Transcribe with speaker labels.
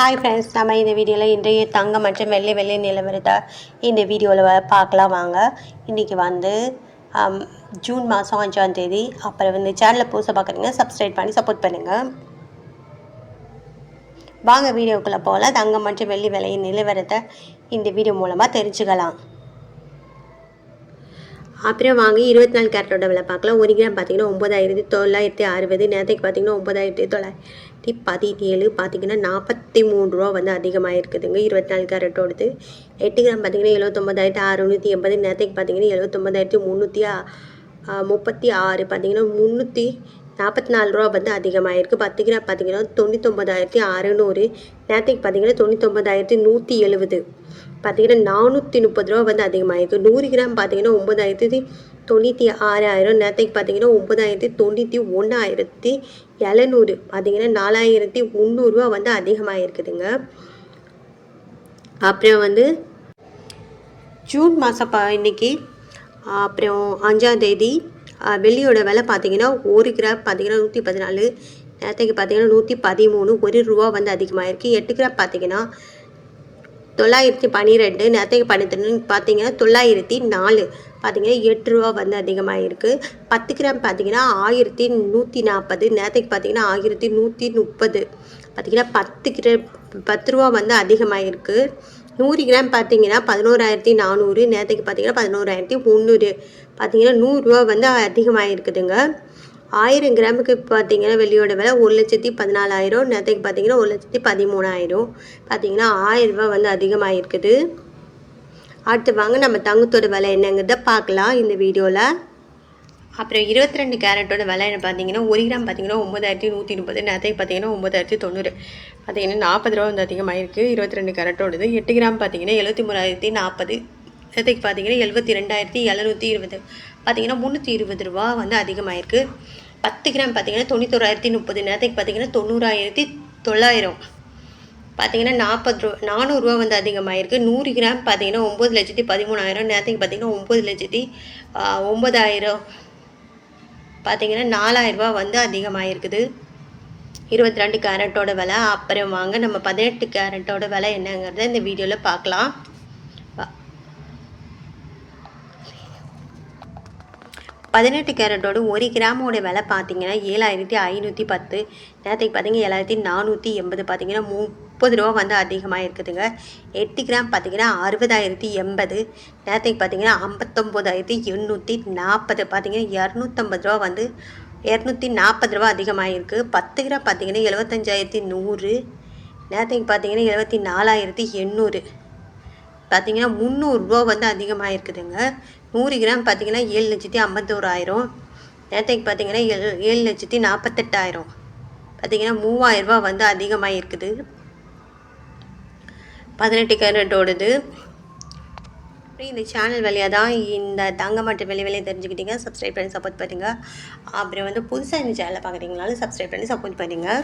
Speaker 1: Hi friends, நம்ம இந்த வீடியோவில் இன்றைய தங்கம் மற்றும் வெள்ளை நிலவரத்தை இந்த வீடியோவில் பார்க்கலாம் வாங்க. இன்றைக்கி வந்து ஜூன் மாதம் 5ஆம் தேதி. அப்புறம் வந்து சேனலை புதுசாக பார்க்குறீங்க, சப்ஸ்கிரைப் பண்ணி சப்போர்ட் பண்ணுங்கள். வாங்க வீடியோக்குள்ளே போகலாம். தங்கம் மற்றும் வெள்ளி விலையின் நிலவரத்தை இந்த வீடியோ மூலமாக தெரிஞ்சுக்கலாம். அப்புறம் வாங்க 24 கேரட்டோட விலை பார்க்கலாம். 1 கிராம் பார்த்தீங்கன்னா 9,960. நேரத்துக்கு பார்த்தீங்கன்னா 9,917. பார்த்தீங்கன்னா 43 ரூபா வந்து அதிகமாக இருக்குதுங்க 24 கேரட்டோடது. 8 கிராம் பார்த்தீங்கன்னா 79,680. நேரத்துக்கு பார்த்தீங்கன்னா 79,336. பார்த்தீங்கன்னா 344 ரூபா வந்து அதிகமாக இருக்குது. 10 கிராம் பார்த்தீங்கன்னா 99,600. நேரத்துக்கு பார்த்தீங்கன்னா 99,170. பார்த்தீங்கன்னா 430 ரூபா வந்து அதிகமாகிருக்கு. 100 கிராம் பார்த்தீங்கன்னா 9,96,000. நேரத்துக்கு பார்த்தீங்கன்னா 9,91,700. பார்த்தீங்கன்னா 4,300 வந்து அதிகமாக இருக்குதுங்க. அப்புறம் வந்து ஜூன் மாதம் இன்னைக்கு அப்புறம் 5ஆம் தேதி வெள்ளியோட விலை பார்த்தீங்கன்னா 1 கிராம் பார்த்தீங்கன்னா 114. நேரத்துக்கு பார்த்தீங்கன்னா 113. 1 ரூபா வந்து அதிகமாக இருக்குது. 8 கிராம் பார்த்தீங்கன்னா 912. நேரத்துக்கு 12 பார்த்தீங்கன்னா 904. பார்த்தீங்கன்னா 8 ரூபா வந்து அதிகமாக இருக்குது. 10 கிராம் பார்த்தீங்கன்னா 1140. நேரத்துக்கு பார்த்தீங்கன்னா 1130. பார்த்தீங்கன்னா 10 ரூபா வந்து அதிகமாக இருக்குது. 100 கிராம் பார்த்தீங்கன்னா 11,400. நேரத்துக்கு பார்த்தீங்கன்னா 11,300. பார்த்தீங்கன்னா 100 ரூபா வந்து அதிகமாக இருக்குதுங்க. 1000 கிராமுக்கு பார்த்தீங்கன்னா வெள்ளியோட விலை 1,14,000. நேரத்துக்கு பார்த்தீங்கன்னா 1,13,000. பார்த்தீங்கன்னா 1000 ரூபா வந்து அதிகமாக இருக்குது. அடுத்து வாங்க நம்ம தங்கத்தோட விலை என்னங்கிறத பார்க்கலாம் இந்த வீடியோவில். அப்புறம் 22 கேரட்டோட விலை என்ன பார்த்தீங்கன்னா 1 கிராம் பார்த்தீங்கன்னா 9,130. நேரத்துக்கு பார்த்தீங்கன்னா 9,090. பார்த்தீங்கன்னா 40 ரூபா வந்து அதிகமாக இருக்குது 22 கேரட்டோடது. 8 கிராம் பார்த்தீங்கன்னா 73,040. நேரத்துக்கு பார்த்தீங்கன்னா 72,720. பார்த்தீங்கன்னா 320 ரூபா வந்து அதிகமாக இருக்குது. 10 கிராம் பார்த்தீங்கன்னா 91,030. நேரத்துக்கு பார்த்தீங்கன்னா 90,900. பார்த்தீங்கன்னா 400 ரூபா வந்து அதிகமாகிருக்கு. 100 கிராம் பார்த்தீங்கன்னா 9,13,000. நேரத்துக்கு பார்த்தீங்கன்னா 9,09,000. பார்த்தீங்கன்னா 4,000 ரூபா வந்து அதிகமாக இருக்குது 22 கேரட்டோட விலை. அப்புறம் வாங்க நம்ம 18 கேரட்டோட விலை என்னங்கிறத இந்த வீடியோவில் பார்க்கலாம். 18 கேரட்டோட 1 கிராமோட விலை பார்த்தீங்கன்னா 7,510. நேரத்துக்கு பார்த்தீங்கன்னா 7,480. பார்த்தீங்கன்னா 30 ரூபா வந்து அதிகமாக இருக்குதுங்க. 8 கிராம் பார்த்தீங்கன்னா 60,080. நேரத்துக்கு பார்த்தீங்கன்னா 59,840. பார்த்தீங்கன்னா 250 ரூபா வந்து 240 ரூபா அதிகமாக இருக்குது. 10 கிராம் பார்த்தீங்கன்னா 75,100. நேரத்துக்கு பார்த்தீங்கன்னா 74,800. பார்த்தீங்கன்னா 300 ரூபா வந்து அதிகமாக இருக்குதுங்க. 100 கிராம் பார்த்தீங்கன்னா 7,51,000. நேரத்துக்கு பார்த்தீங்கன்னா 7,48,000. பார்த்தீங்கன்னா 3,000 ரூபா வந்து அதிகமாக இருக்குது 18 கேரட்டோடது. இந்த சேனல் வழியாக தான் இந்த தங்கம் மற்றும் விலையை தெரிஞ்சுக்கிட்டீங்க. சப்ஸ்கிரைப் பண்ணி சப்போர்ட் பண்ணுங்கள். அப்புறம் வந்து புதுசாக இந்த சேனலை பார்க்குறீங்கனாலும் சப்ஸ்கிரைப் பண்ணி சப்போர்ட் பண்ணுங்கள்.